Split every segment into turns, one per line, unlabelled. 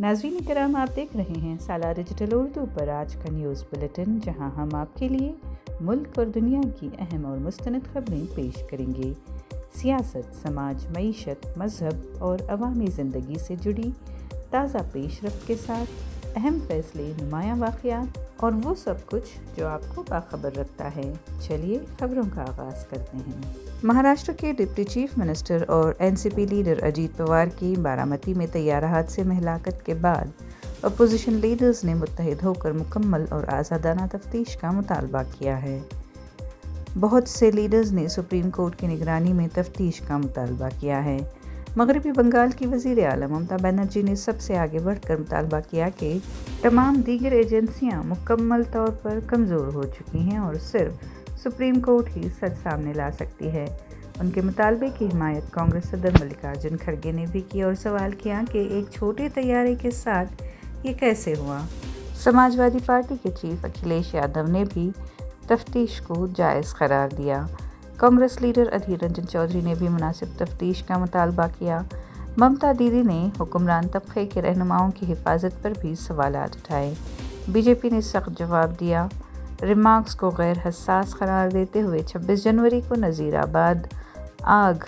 नाज़रीन करام, आप देख रहे हैं सालार डिजिटल उर्दू पर आज का न्यूज़ बुलेटिन, जहां हम आपके लिए मुल्क और दुनिया की अहम और मुस्तनद खबरें पेश करेंगे। सियासत, समाज, मईशत, मज़हब और अवामी ज़िंदगी से जुड़ी ताज़ा पेशरफ्त के साथ अहम फैसले, नुमायाँ वाक़यात और वो सब कुछ जो आपको बाखबर रखता है। चलिए खबरों का आगाज़ करते हैं। महाराष्ट्र के डिप्टी चीफ मिनिस्टर और एनसीपी लीडर अजीत पवार की बारामती में तैयारा हादसे में हलाकत के बाद अपोजिशन लीडर्स ने मुत्तहिद होकर मुकम्मल और आज़ादाना तफ्तीश का मुतालबा किया है। बहुत से लीडर्स ने सुप्रीम कोर्ट की निगरानी में तफ्तीश का मुतालबा किया है। मगरबी बंगाल की वज़ीर आला ममता बनर्जी ने सबसे आगे बढ़कर मुतालबा किया कि तमाम दीगर एजेंसियां मुकम्मल तौर पर कमज़ोर हो चुकी हैं और सिर्फ सुप्रीम कोर्ट ही सच सामने ला सकती है। उनके मुतालबे की हिमायत कांग्रेस सदर मल्लिकार्जुन खड़गे ने भी की और सवाल किया कि एक छोटे तैयारे के साथ ये कैसे हुआ। समाजवादी पार्टी के चीफ अखिलेश यादव ने भी तफ्तीश को जायज़ करार दिया। कांग्रेस लीडर अधीर रंजन चौधरी ने भी मुनासिब तफ्तीश का मुतालबा किया। ममता दीदी ने हुक्मरान तबके के रहनुमाओं की हिफाजत पर भी सवालात उठाए। बीजेपी ने सख्त जवाब दिया। रिमार्क्स को गैर हसास करार देते हुए 26 जनवरी को नज़ीराबाद आग,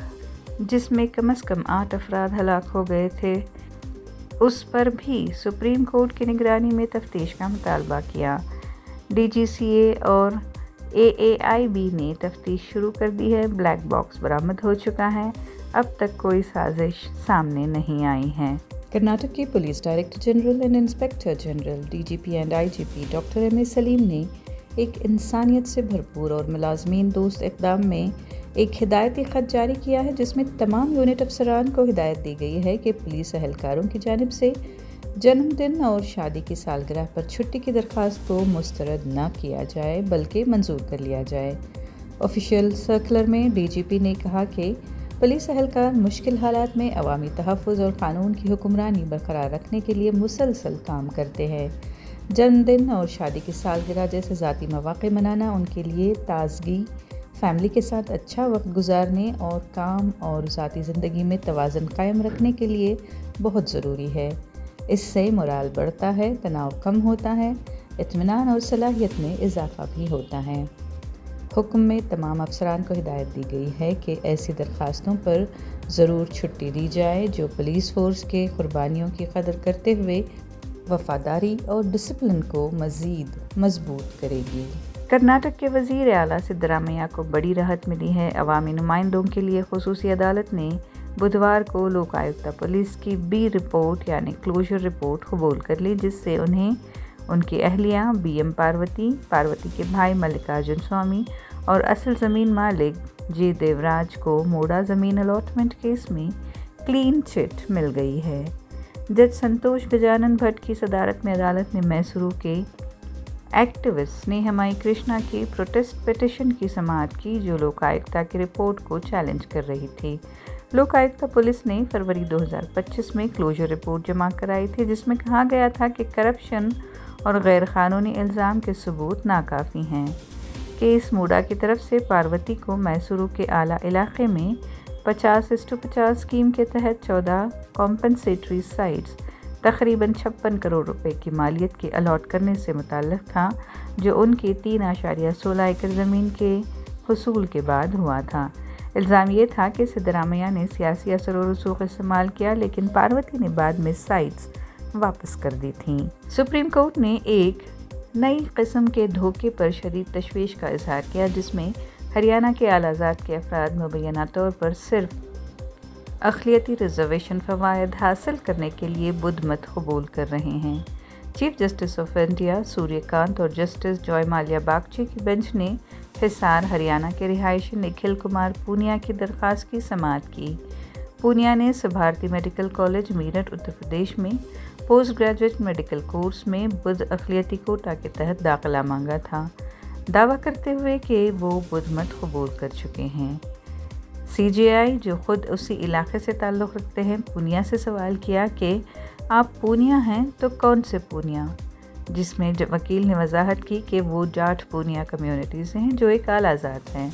जिसमें कम से कम 8 अफराद हलाक हो गए थे, उस पर भी सुप्रीम कोर्ट की निगरानी में तफ्तीश का मुतालबा किया। डीजीसीए और एएआईबी ने तफ्तीश शुरू कर दी है। ब्लैक बॉक्स बरामद हो चुका है। अब तक कोई साजिश सामने नहीं आई है। कर्नाटक के police director general and inspector general DGP and IGP doctor M A Salim ने एक इंसानियत से भरपूर और मुलाजमीन दोस्त इक़दाम में एक हिदायती ख़त जारी किया है, जिसमें तमाम यूनिट अफसरान को हिदायत दी गई है कि पुलिस एहलकारों की जानिब से जन्मदिन और शादी की सालगिरह पर छुट्टी की दरख्वास्त को मुस्तरद न किया जाए बल्कि मंजूर कर लिया जाए। ऑफिशियल सर्कुलर में डीजीपी ने कहा कि पुलिस एहलकार मुश्किल हालात में अवामी तहफ़्फ़ुज़ और क़ानून की हुक्मरानी बरकरार रखने के लिए मुसलसल काम करते हैं। जन्मदिन और शादी की सालगिरह जैसे ज़ाती मौक़े मनाना उनके लिए ताज़गी, फैमिली के साथ अच्छा वक्त गुजारने और काम और ज़ाती ज़िंदगी में तवाज़ुन कायम रखने के लिए बहुत ज़रूरी है। इससे मोराल बढ़ता है, तनाव कम होता है, इत्मीनान और सलाहियत में इजाफ़ा भी होता है। हुक्म में तमाम अफसरान को हिदायत दी गई है कि ऐसी दरख्वास्तों पर ज़रूर छुट्टी दी जाए जो पुलिस फ़ोर्स के कुर्बानियों की कदर करते हुए वफ़ादारी और डिसिप्लिन को मज़ीद मजबूत करेगी। कर्नाटक के वज़ीर आला सिद्धरामैया को बड़ी राहत मिली है। अवामी नुमाइंदों के लिए खुसूसी अदालत ने बुधवार को लोकायुक्ता पुलिस की बी रिपोर्ट यानी क्लोजर रिपोर्ट कबूल कर ली, जिससे उन्हें उनकी अहलिया बीएम पार्वती, पार्वती के भाई मल्लिकार्जुन स्वामी और असल ज़मीन मालिक जे देवराज को मोड़ा ज़मीन अलॉटमेंट केस में क्लीन चिट मिल गई है। जज संतोष गजानन भट्ट की सदारत में अदालत ने मैसूरू के एक्टिविस्ट स्नेहमयी कृष्णा की प्रोटेस्ट पिटिशन की समाअत की, जो लोकायुक्ता की रिपोर्ट को चैलेंज कर रही थी। लोकायुक्ता पुलिस ने फरवरी 2025 में क्लोजर रिपोर्ट जमा कराई थी, जिसमें कहा गया था कि करप्शन और गैर कानूनी इल्ज़ाम के सबूत नाकाफ़ी हैं। केस मूडा की तरफ से पार्वती को मैसूरू के आला इलाके में 50:50 स्कीम के तहत 14 कॉम्पनसेटरी साइट्स तकरीबन 56 करोड़ रुपए की मालियत की अलॉट करने से मुताल्लिक़ था, जो उनकी 3.16 एकड़ ज़मीन के हुसूल के बाद हुआ था। इल्ज़ाम ये था कि सिद्धरामैया ने सियासी असर और रसूख इस्तेमाल किया, लेकिन पार्वती ने बाद में साइट्स वापस कर दी थीं। सुप्रीम कोर्ट ने एक नई किस्म के धोखे पर शदीद तशवीश का इजहार किया, जिसमें हरियाणा के आलाज़ात के अफराद मुबैना तौर पर सिर्फ अक़लियती रिजर्वेशन फ़वाइद हासिल करने के लिए बुध मत कबूल कर रहे हैं। Chief justice of India Suryakant और जस्टिस जॉय माल्या बागची की बेंच ने हिसार हरियाणा के रिहायशी निखिल कुमार पूनिया की दरख्वास्त की समाअत की। पूनिया ने भारती मेडिकल कॉलेज मीरठ उत्तर प्रदेश में पोस्ट ग्रेजुएट मेडिकल कोर्स में बुध अक़लियती कोटा के तहत दाखिला मांगा था, दावा करते हुए कि वो बुध मत कबूल कर चुके हैं। सीजेआई, जो ख़ुद उसी इलाके से ताल्लुक़ रखते हैं, पूनिया से सवाल किया कि आप पूनिया हैं तो कौन से पूनिया, जिसमें वकील ने वजाहत की कि वो जाट पूनिया कम्युनिटी से हैं जो एक आलाज़ात हैं।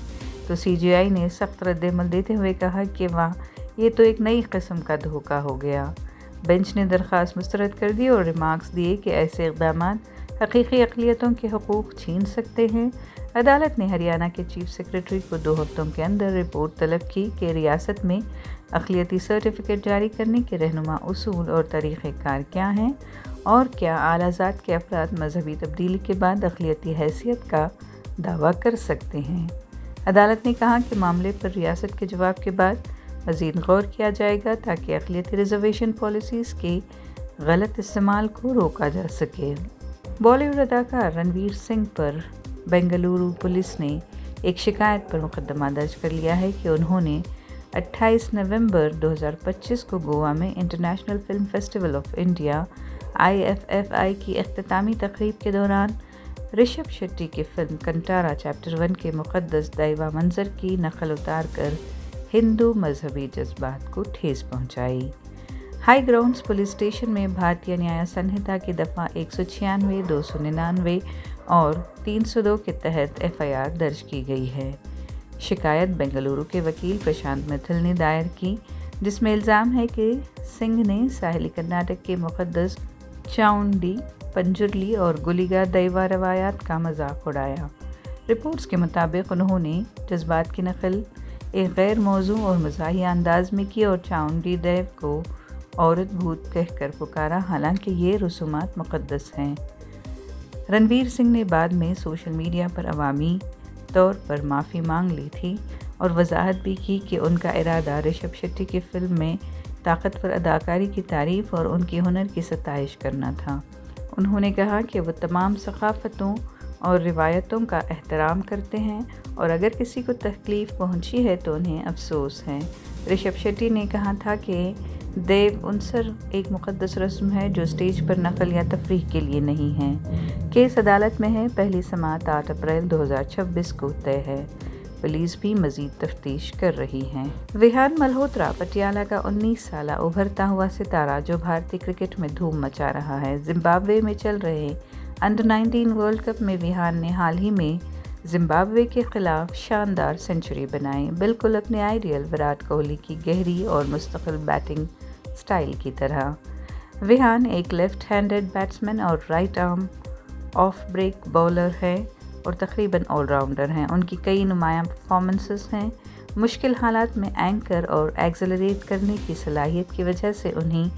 तो सीजेआई ने सख्त रद्द-ए-अमल देते हुए कहा कि वाह, ये तो एक नई किस्म का धोखा हो गया। बेंच ने दरख्वास्त मुस्तरद कर दी और रिमार्क्स दिए कि ऐसे इक़दाम हकीकी अक़लियतों के हकूक़ छीन सकते हैं। अदालत ने हरियाणा के चीफ सेक्रेटरी को 2 हफ्तों के अंदर रिपोर्ट तलब की कि रियासत में अक़लियती सर्टिफिकेट जारी करने के रहनुमा उसूल और तरीक़ेकार क्या हैं और क्या आलाज़ात के अफराद मजहबी तब्दीली के बाद अक़लियती हैसियत का दावा कर सकते हैं। अदालत ने कहा कि मामले पर रियासत के जवाब के बाद मज़ीद गौर किया जाएगा ताकि अक़लियती रिज़र्वेशन पॉलिसीज़ के गलत इस्तेमाल को रोका जा सके। बॉलीवुड अदाकार रणवीर सिंह पर बेंगलुरु पुलिस ने एक शिकायत पर मुकदमा दर्ज कर लिया है कि उन्होंने 28 नवंबर 2025 को गोवा में international film festival of India IFFI की इख्तितामी तकरीब के दौरान ऋषभ शेट्टी की फिल्म कंटारा चैप्टर 1 के मुक़द्दस दैवा मंजर की नकल उतार कर हिंदू मजहबी जज्बात को ठेस पहुंचाई। हाई ग्राउंड्स पुलिस स्टेशन में भारतीय न्याय संहिता की दफ़ा 196, 299 और 302 के तहत FIR दर्ज की गई है। शिकायत बेंगलुरु के वकील प्रशांत मित्तल ने दायर की, जिसमें इल्ज़ाम है कि सिंह ने साहिली कर्नाटक के मुक़द्दस चाउंडी, पंजुर्ली और गुलिगा दैवा रवायात का मजाक उड़ाया। रिपोर्ट्स के मुताबिक उन्होंने जज्बात की नकल एक गैर मौजू और मज़ाहिया अंदाज में की और चाउंडी दैव को औरत भूत कहकर पुकारा, हालांकि ये रसूमात मुक़द्दस हैं। रणवीर सिंह ने बाद में सोशल मीडिया पर अवामी तौर पर माफ़ी मांग ली थी और वजाहत भी की कि उनका इरादा ऋषभ शेट्टी की फ़िल्म में ताकतवर अदाकारी की तारीफ़ और उनके हुनर की सताइश करना था। उन्होंने कहा कि वो तमाम सक़ाफ़तों और रिवायतों का एहतराम करते हैं और अगर किसी को तकलीफ़ पहुंची है तो उन्हें अफसोस है। ऋषभ शेट्टी ने कहा था कि देव उनसर एक मुक़द्दस रस्म है जो स्टेज पर नकल या तफरीह के लिए नहीं है। केस अदालत में है। पहली समाअत 8 अप्रैल 2026 को तय है। पुलिस भी मज़ीद तफ्तीश कर रही है। विहान मल्होत्रा पटियाला का 19 साला उभरता हुआ सितारा जो भारतीय क्रिकेट में धूम मचा रहा है। जिम्बाब्वे में चल रहे अंडर 19 वर्ल्ड कप में विहान ने हाल ही में जिम्बाब्वे के खिलाफ शानदार सेंचुरी बनाई, बिल्कुल अपने आइडियल विराट कोहली की गहरी और मुस्तकिल बैटिंग स्टाइल की तरह। विहान एक लेफ्ट हैंडेड बैट्समैन और right arm off break bowler है और तकरीबन ऑलराउंडर हैं। उनकी कई नुमायां परफॉर्मेंसेस हैं। मुश्किल हालात में एंकर और एक्सेलरेट करने की सलाहियत की वजह से उन्हें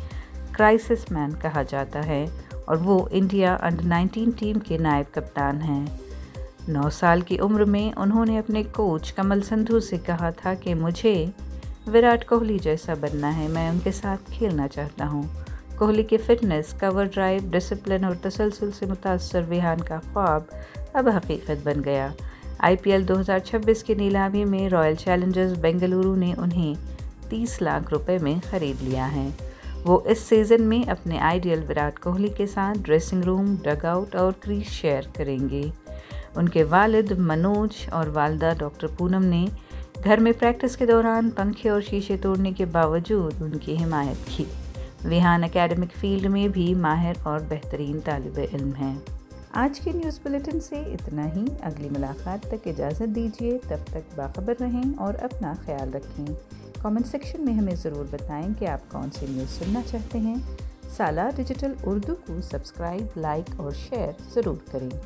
क्राइसिस मैन कहा जाता है और वो इंडिया अंडर 19 टीम के नायब कप्तान हैं। 9 साल की उम्र में उन्होंने अपने कोच कमल संधू से कहा था कि मुझे विराट कोहली जैसा बनना है, मैं उनके साथ खेलना चाहता हूँ। कोहली की फ़िटनेस, कवर ड्राइव, डिसिप्लिन और तसलसल से मुतासर विहान का ख्वाब अब हकीकत बन गया। IPL 2026 की नीलामी में रॉयल चैलेंजर्स बेंगलुरु ने उन्हें 30 लाख रुपए में ख़रीद लिया है। वो इस सीज़न में अपने आइडियल विराट कोहली के साथ ड्रेसिंग रूम, डगआउट और क्रीज शेयर करेंगे। उनके वालिद मनोज और वालदा डॉक्टर पूनम ने घर में प्रैक्टिस के दौरान पंखे और शीशे तोड़ने के बावजूद उनकी हिमायत की। विहान एकेडमिक फील्ड में भी माहिर और बेहतरीन तालिबे इल्म हैं। आज के न्यूज़ बुलेटिन से इतना ही। अगली मुलाकात तक इजाज़त दीजिए। तब तक बाखबर रहें और अपना ख्याल रखें। कमेंट सेक्शन में हमें ज़रूर बताएं कि आप कौन सी न्यूज़ सुनना चाहते हैं। सालार डिजिटल उर्दू को सब्सक्राइब, लाइक और शेयर ज़रूर करें।